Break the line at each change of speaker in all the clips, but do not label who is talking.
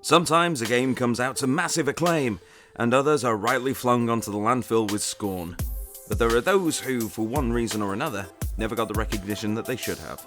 Sometimes a game comes out to massive acclaim, and others are rightly flung onto the landfill with scorn. But there are those who, for one reason or another, never got the recognition that they should have.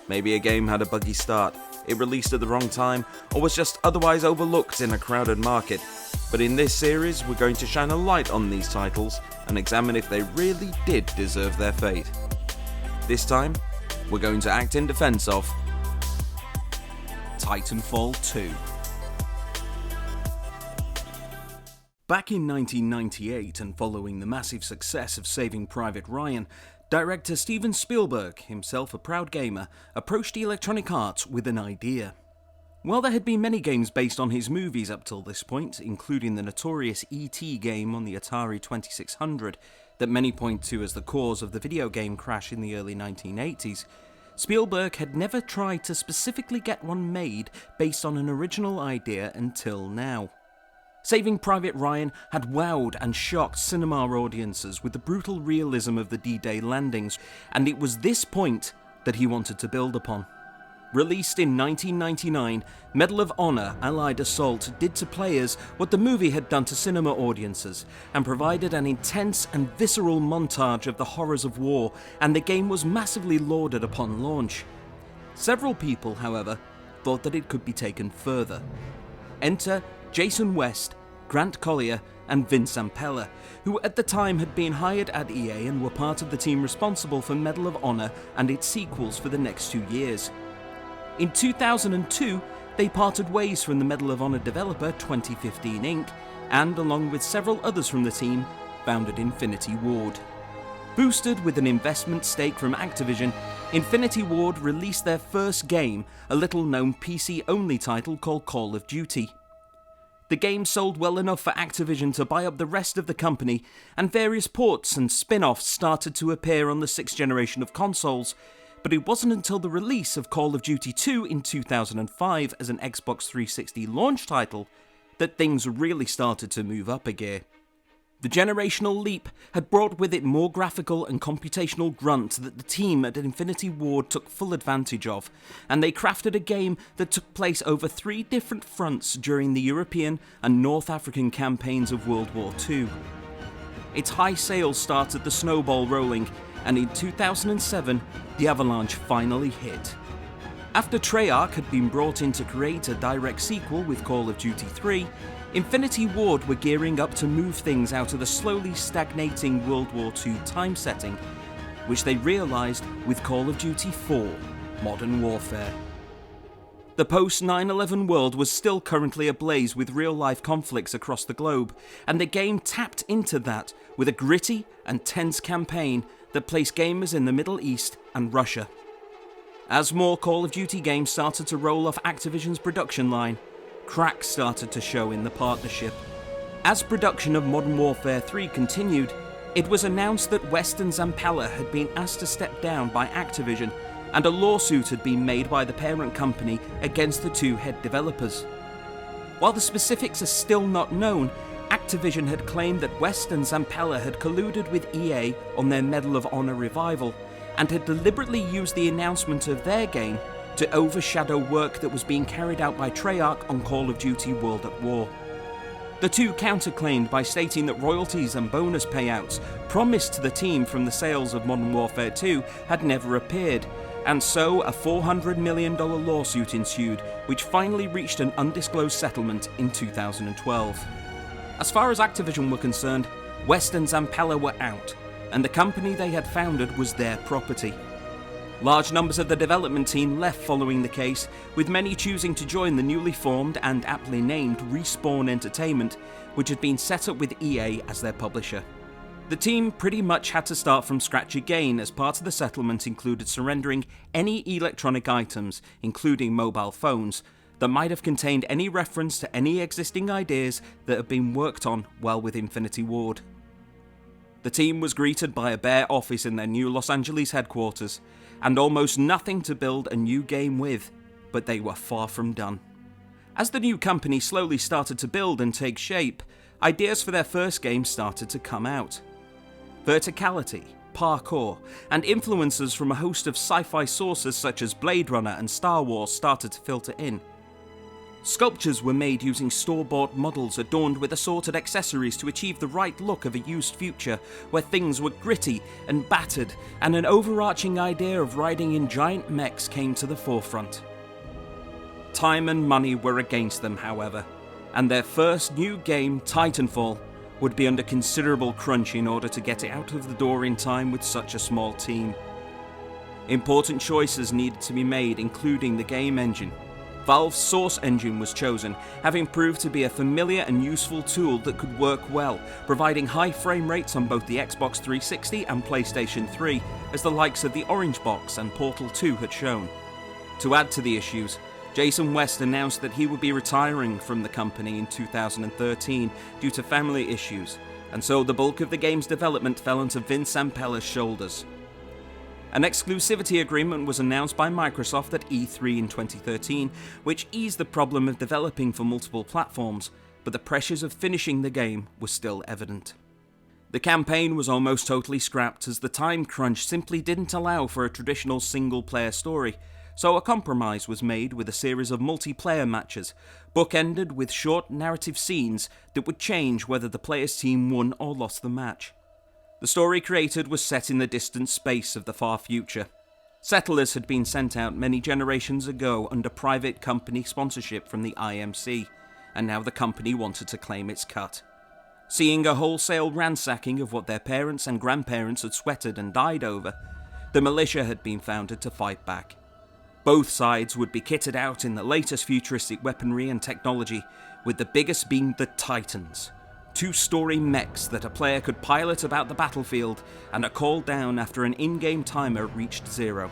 Maybe a game had a buggy start, it released at the wrong time, or was just otherwise overlooked in a crowded market. But in this series, we're going to shine a light on these titles and examine if they really did deserve their fate. This time, we're going to act in defense of Titanfall 2. Back in 1998, and following the massive success of Saving Private Ryan, director Steven Spielberg, himself a proud gamer, approached Electronic Arts with an idea. While there had been many games based on his movies up till this point, including the notorious E.T. game on the Atari 2600 that many point to as the cause of the video game crash in the early 1980s, Spielberg had never tried to specifically get one made based on an original idea until now. Saving Private Ryan had wowed and shocked cinema audiences with the brutal realism of the D-Day landings, and it was this point that he wanted to build upon. Released in 1999, Medal of Honor Allied Assault did to players what the movie had done to cinema audiences, and provided an intense and visceral montage of the horrors of war, and the game was massively lauded upon launch. Several people, however, thought that it could be taken further. Enter Jason West, Grant Collier, and Vince Zampella, who at the time had been hired at EA and were part of the team responsible for Medal of Honor and its sequels for the next 2 years. In 2002, they parted ways from the Medal of Honor developer 2015 Inc., and along with several others from the team, founded Infinity Ward. Boosted with an investment stake from Activision, Infinity Ward released their first game, a little-known PC-only title called Call of Duty. The game sold well enough for Activision to buy up the rest of the company, and various ports and spin-offs started to appear on the 6th generation of consoles, but it wasn't until the release of Call of Duty 2 in 2005 as an Xbox 360 launch title that things really started to move up a gear. The generational leap had brought with it more graphical and computational grunt that the team at Infinity Ward took full advantage of, and they crafted a game that took place over 3 different fronts during the European and North African campaigns of World War II. Its high sales started the snowball rolling, and in 2007, the avalanche finally hit. After Treyarch had been brought in to create a direct sequel with Call of Duty 3, Infinity Ward were gearing up to move things out of the slowly stagnating World War II time setting, which they realised with Call of Duty 4, Modern Warfare. The post-9/11 world was still currently ablaze with real-life conflicts across the globe, and the game tapped into that with a gritty and tense campaign that placed gamers in the Middle East and Russia. As more Call of Duty games started to roll off Activision's production line, cracks started to show in the partnership. As production of Modern Warfare 3 continued, it was announced that West and Zampella had been asked to step down by Activision, and a lawsuit had been made by the parent company against the 2 head developers. While the specifics are still not known, Activision had claimed that West and Zampella had colluded with EA on their Medal of Honor revival, and had deliberately used the announcement of their game to overshadow work that was being carried out by Treyarch on Call of Duty World at War. The 2 counterclaimed by stating that royalties and bonus payouts promised to the team from the sales of Modern Warfare 2 had never appeared, and so a $400 million lawsuit ensued, which finally reached an undisclosed settlement in 2012. As far as Activision were concerned, West and Zampella were out, and the company they had founded was their property. Large numbers of the development team left following the case, with many choosing to join the newly formed and aptly named Respawn Entertainment, which had been set up with EA as their publisher. The team pretty much had to start from scratch again, as part of the settlement included surrendering any electronic items, including mobile phones, that might have contained any reference to any existing ideas that had been worked on while with Infinity Ward. The team was greeted by a bare office in their new Los Angeles headquarters, and almost nothing to build a new game with, but they were far from done. As the new company slowly started to build and take shape, ideas for their first game started to come out. Verticality, parkour, and influences from a host of sci-fi sources such as Blade Runner and Star Wars started to filter in. Sculptures were made using store-bought models adorned with assorted accessories to achieve the right look of a used future, where things were gritty and battered, and an overarching idea of riding in giant mechs came to the forefront. Time and money were against them, however, and their first new game, Titanfall, would be under considerable crunch in order to get it out of the door in time with such a small team. Important choices needed to be made, including the game engine. Valve's Source engine was chosen, having proved to be a familiar and useful tool that could work well, providing high frame rates on both the Xbox 360 and PlayStation 3, as the likes of the Orange Box and Portal 2 had shown. To add to the issues, Jason West announced that he would be retiring from the company in 2013 due to family issues, and so the bulk of the game's development fell onto Vince Zampella's shoulders. An exclusivity agreement was announced by Microsoft at E3 in 2013, which eased the problem of developing for multiple platforms, but the pressures of finishing the game were still evident. The campaign was almost totally scrapped, as the time crunch simply didn't allow for a traditional single-player story, so a compromise was made with a series of multiplayer matches, bookended with short narrative scenes that would change whether the player's team won or lost the match. The story created was set in the distant space of the far future. Settlers had been sent out many generations ago under private company sponsorship from the IMC, and now the company wanted to claim its cut. Seeing a wholesale ransacking of what their parents and grandparents had sweated and died over, the militia had been founded to fight back. Both sides would be kitted out in the latest futuristic weaponry and technology, with the biggest being the Titans, two-story mechs that a player could pilot about the battlefield and are called down after an in-game timer reached 0.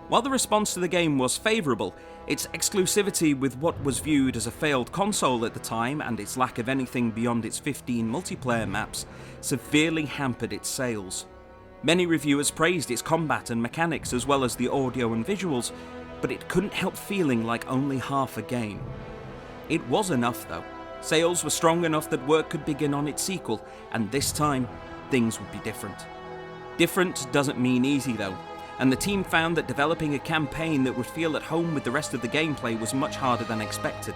While the response to the game was favourable, its exclusivity with what was viewed as a failed console at the time and its lack of anything beyond its 15 multiplayer maps severely hampered its sales. Many reviewers praised its combat and mechanics as well as the audio and visuals, but it couldn't help feeling like only half a game. It was enough though. Sales were strong enough that work could begin on its sequel, and this time, things would be different. Different doesn't mean easy though, and the team found that developing a campaign that would feel at home with the rest of the gameplay was much harder than expected.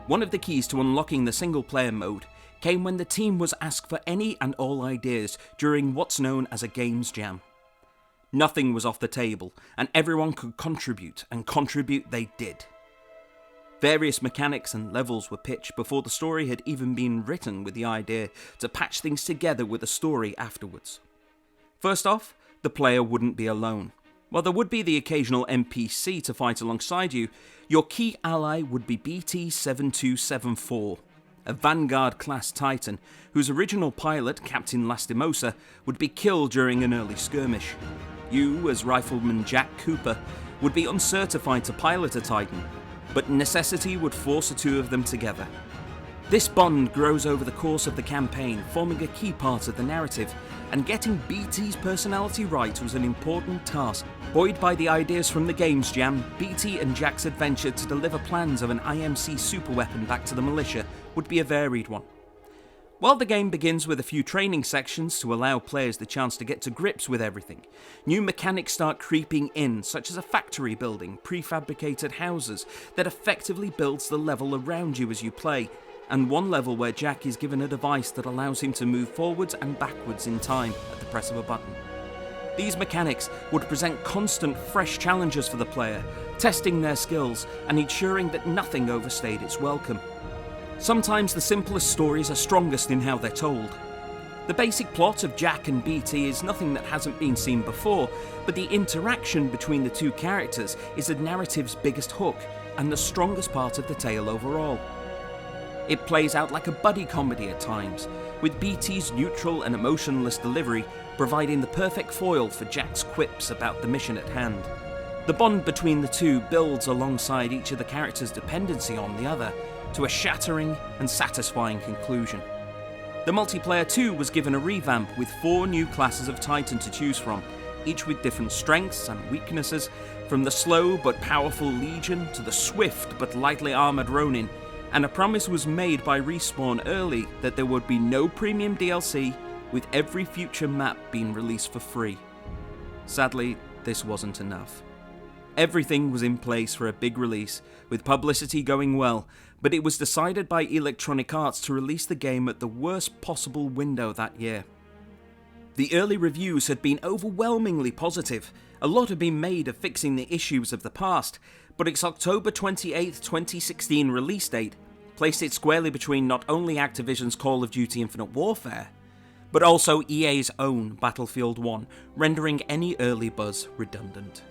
One of the keys to unlocking the single-player mode came when the team was asked for any and all ideas during what's known as a games jam. Nothing was off the table, and everyone could contribute, and contribute they did. Various mechanics and levels were pitched before the story had even been written, with the idea to patch things together with a story afterwards. First off, the player wouldn't be alone. While there would be the occasional NPC to fight alongside you, your key ally would be BT-7274, a Vanguard-class Titan whose original pilot, Captain Lastimosa, would be killed during an early skirmish. You, as Rifleman Jack Cooper, would be uncertified to pilot a Titan, but necessity would force the two of them together. This bond grows over the course of the campaign, forming a key part of the narrative, and getting BT's personality right was an important task. Buoyed by the ideas from the Games Jam, BT and Jack's adventure to deliver plans of an IMC superweapon back to the militia would be a varied one. While the game begins with a few training sections to allow players the chance to get to grips with everything, new mechanics start creeping in, such as a factory building, prefabricated houses that effectively builds the level around you as you play, and one level where Jack is given a device that allows him to move forwards and backwards in time at the press of a button. These mechanics would present constant, fresh challenges for the player, testing their skills and ensuring that nothing overstayed its welcome. Sometimes the simplest stories are strongest in how they're told. The basic plot of Jack and BT is nothing that hasn't been seen before, but the interaction between the two characters is the narrative's biggest hook and the strongest part of the tale overall. It plays out like a buddy comedy at times, with BT's neutral and emotionless delivery providing the perfect foil for Jack's quips about the mission at hand. The bond between the two builds alongside each of the characters' dependency on the other, to a shattering and satisfying conclusion. The multiplayer too was given a revamp with 4 new classes of Titan to choose from, each with different strengths and weaknesses, from the slow but powerful Legion to the swift but lightly armoured Ronin, and a promise was made by Respawn early that there would be no premium DLC, with every future map being released for free. Sadly, this wasn't enough. Everything was in place for a big release, with publicity going well, but it was decided by Electronic Arts to release the game at the worst possible window that year. The early reviews had been overwhelmingly positive. A lot had been made of fixing the issues of the past, but its October 28, 2016 release date placed it squarely between not only Activision's Call of Duty Infinite Warfare, but also EA's own Battlefield 1, rendering any early buzz redundant.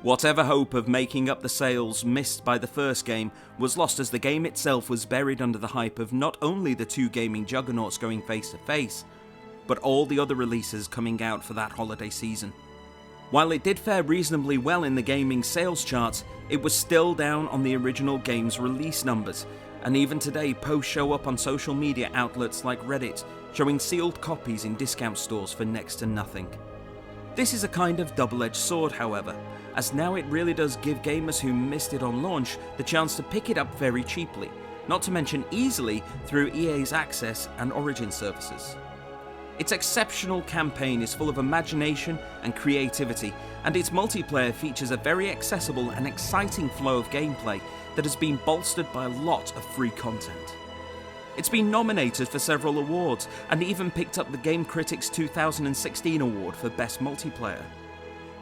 Whatever hope of making up the sales missed by the first game was lost as the game itself was buried under the hype of not only the two gaming juggernauts going face to face, but all the other releases coming out for that holiday season. While it did fare reasonably well in the gaming sales charts, it was still down on the original game's release numbers, and even today posts show up on social media outlets like Reddit showing sealed copies in discount stores for next to nothing. This is a kind of double-edged sword, however, as now it really does give gamers who missed it on launch the chance to pick it up very cheaply, not to mention easily through EA's Access and Origin services. Its exceptional campaign is full of imagination and creativity, and its multiplayer features a very accessible and exciting flow of gameplay that has been bolstered by a lot of free content. It's been nominated for several awards, and even picked up the Game Critics 2016 award for Best Multiplayer.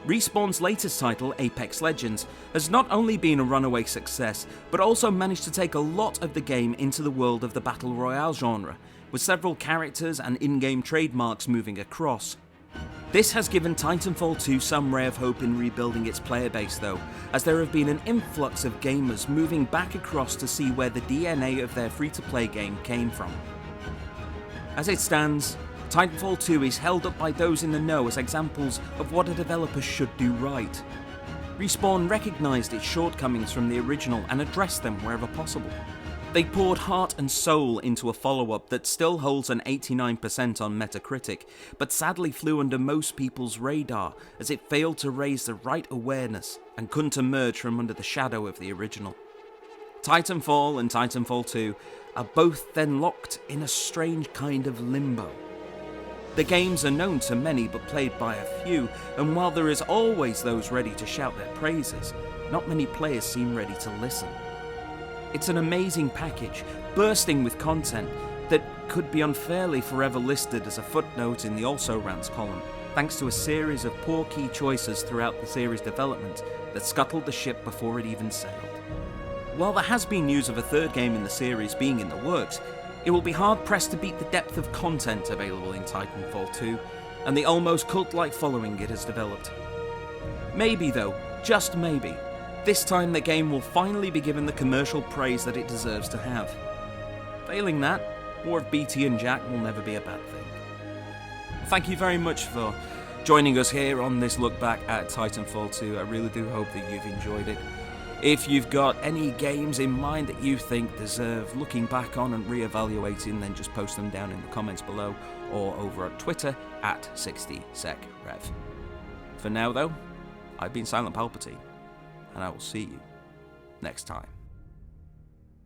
Respawn's latest title, Apex Legends, has not only been a runaway success, but also managed to take a lot of the game into the world of the Battle Royale genre, with several characters and in-game trademarks moving across. This has given Titanfall 2 some ray of hope in rebuilding its player base though, as there have been an influx of gamers moving back across to see where the DNA of their free-to-play game came from. As it stands, Titanfall 2 is held up by those in the know as examples of what a developer should do right. Respawn recognised its shortcomings from the original and addressed them wherever possible. They poured heart and soul into a follow-up that still holds an 89% on Metacritic, but sadly flew under most people's radar as it failed to raise the right awareness and couldn't emerge from under the shadow of the original. Titanfall and Titanfall 2 are both then locked in a strange kind of limbo. The games are known to many but played by a few, and while there is always those ready to shout their praises, not many players seem ready to listen. It's an amazing package, bursting with content that could be unfairly forever listed as a footnote in the Also Rants column, thanks to a series of poor key choices throughout the series' development that scuttled the ship before it even sailed. While there has been news of a third game in the series being in the works, it will be hard-pressed to beat the depth of content available in Titanfall 2, and the almost cult-like following it has developed. Maybe though, just maybe, this time the game will finally be given the commercial praise that it deserves to have. Failing that, more of BT and Jack will never be a bad thing. Thank you very much for joining us here on this look back at Titanfall 2. I really do hope that you've enjoyed it. If you've got any games in mind that you think deserve looking back on and re-evaluating, then just post them down in the comments below or over on Twitter at 60secrev. For now though, I've been Silent Palpatine, and I will see you next time.